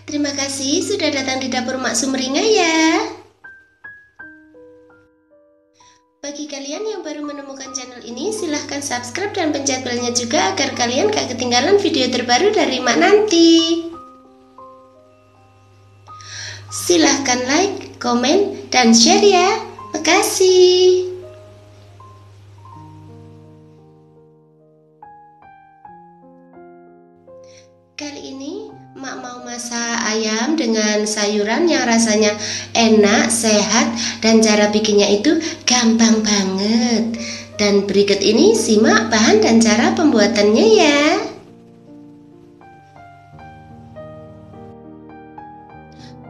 Terima kasih sudah datang di dapur Mak Sumringah ya. Bagi kalian yang baru menemukan channel ini, silahkan subscribe dan pencet belnya juga agar kalian gak ketinggalan video terbaru dari Mak nanti. Silahkan like, komen, dan share ya. Makasih. Kali ini Mak mau masak ayam dengan sayuran yang rasanya enak, sehat, dan cara bikinnya itu gampang banget. Dan berikut ini simak bahan dan cara pembuatannya ya.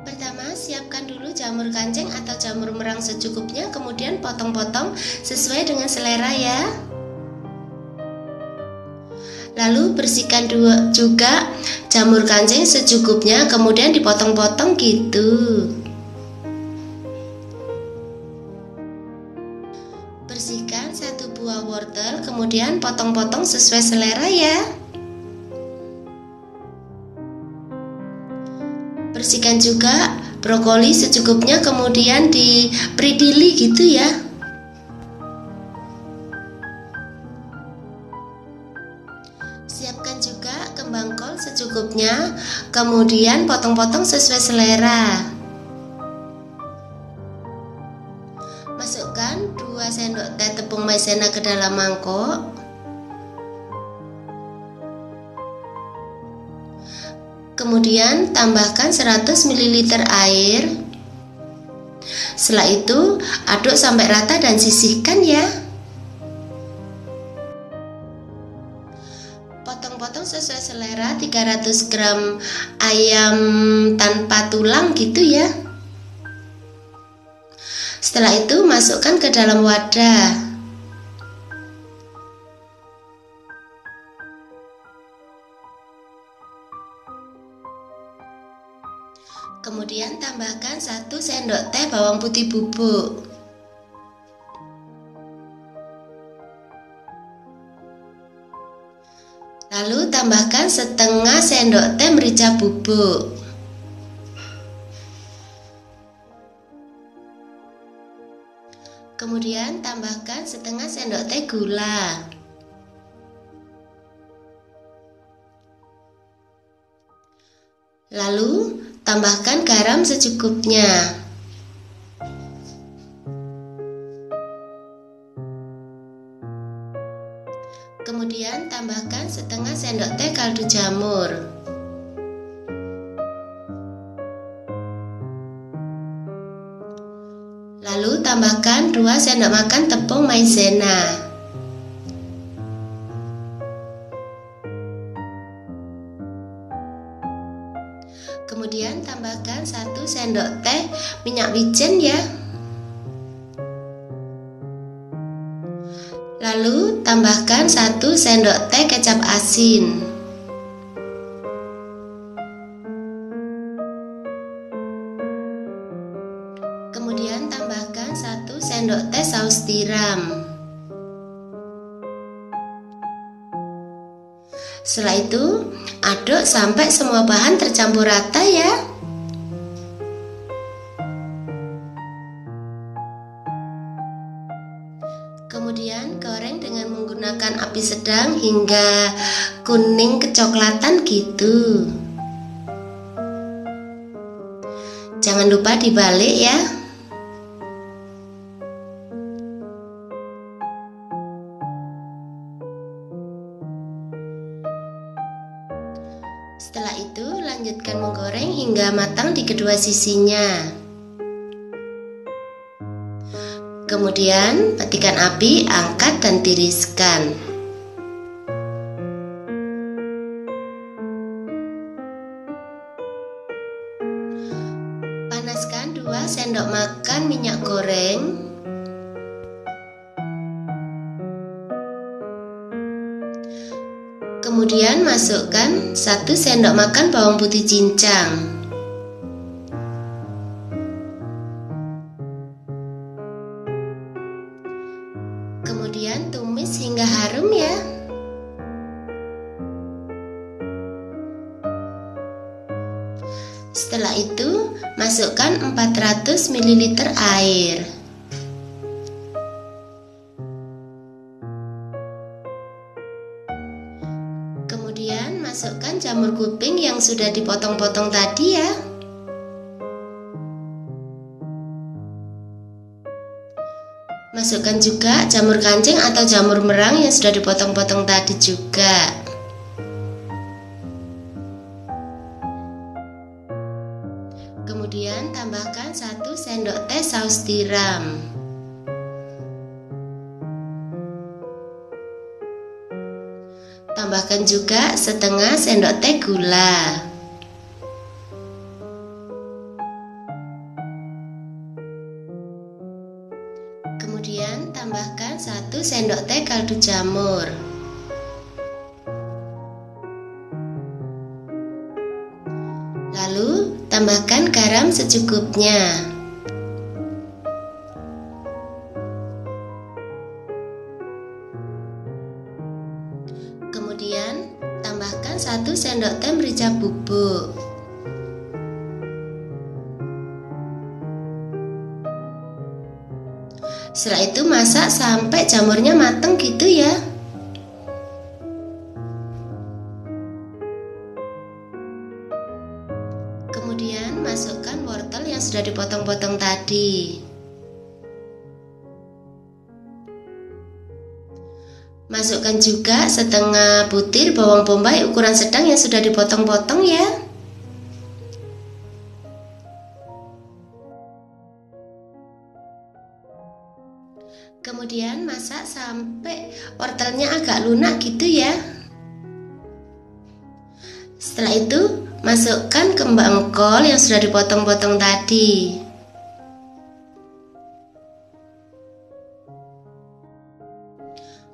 Pertama, siapkan dulu jamur kancing atau jamur merang secukupnya, kemudian potong-potong sesuai dengan selera ya. Lalu bersihkan juga jamur kancing secukupnya, kemudian dipotong-potong gitu. Bersihkan satu buah wortel, kemudian potong-potong sesuai selera ya. Bersihkan juga brokoli secukupnya, kemudian dipilih gitu ya. Siapkan juga kembang kol secukupnya, kemudian potong-potong sesuai selera. Masukkan 2 sendok teh tepung maizena ke dalam mangkok. Kemudian tambahkan 100 ml air. Setelah itu aduk sampai rata dan sisihkan ya. Potong-potong sesuai selera 300 gram ayam tanpa tulang gitu ya. Setelah itu masukkan ke dalam wadah. Kemudian tambahkan 1 sendok teh bawang putih bubuk. Lalu tambahkan setengah sendok teh merica bubuk. Kemudian tambahkan setengah sendok teh gula. Lalu tambahkan garam secukupnya. Kemudian tambahkan setengah sendok teh kaldu jamur. Lalu tambahkan 2 sendok makan tepung maizena. Kemudian tambahkan 1 sendok teh minyak wijen ya. Lalu tambahkan 1 sendok teh kecap asin. Kemudian tambahkan 1 sendok teh saus tiram. Setelah itu aduk sampai semua bahan tercampur rata ya. Kemudian goreng dengan menggunakan api sedang hingga kuning kecoklatan gitu. Jangan lupa dibalik ya. Setelah itu lanjutkan menggoreng hingga matang di kedua sisinya. Kemudian matikan api, angkat dan tiriskan. Panaskan 2 sendok makan minyak goreng. Kemudian masukkan 1 sendok makan bawang putih cincang. Kemudian tumis hingga harum ya. Setelah itu, masukkan 400 ml air. Kemudian masukkan jamur kuping yang sudah dipotong-potong tadi ya. Masukkan juga jamur kancing atau jamur merang yang sudah dipotong-potong tadi juga. Kemudian tambahkan 1 sendok teh saus tiram. Tambahkan juga setengah sendok teh gula. Kemudian tambahkan 1 sendok teh kaldu jamur. Lalu tambahkan garam secukupnya. Kemudian tambahkan 1 sendok teh merica bubuk. Setelah itu masak sampai jamurnya mateng gitu ya. Kemudian masukkan wortel yang sudah dipotong-potong tadi. Masukkan juga setengah butir bawang bombay ukuran sedang yang sudah dipotong-potong ya. Kemudian masak sampai wortelnya agak lunak gitu ya. Setelah itu masukkan kembang kol yang sudah dipotong-potong tadi.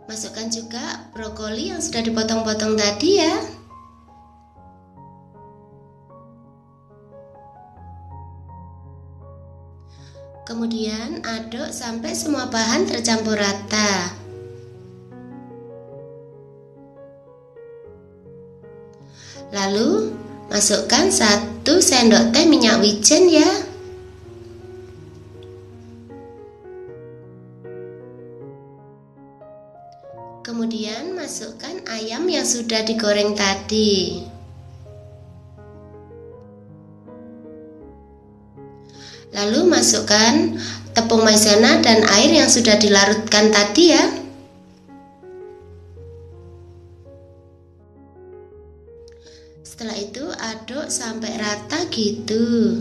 Masukkan juga brokoli yang sudah dipotong-potong tadi ya. Kemudian aduk sampai semua bahan tercampur rata. Lalu masukkan 1 sendok teh minyak wijen ya. Kemudian masukkan ayam yang sudah digoreng tadi. Lalu masukkan tepung maizena dan air yang sudah dilarutkan tadi ya. Setelah itu aduk sampai rata gitu.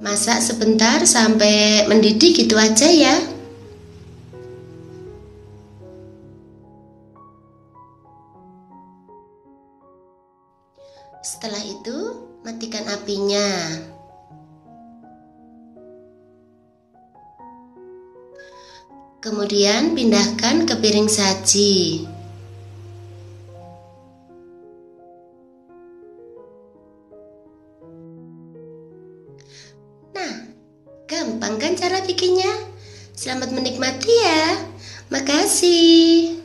Masak sebentar sampai mendidih gitu aja ya. Setelah itu matikan apinya. Kemudian pindahkan ke piring saji. Nah, gampang kan cara bikinnya? Selamat menikmati ya. Makasih.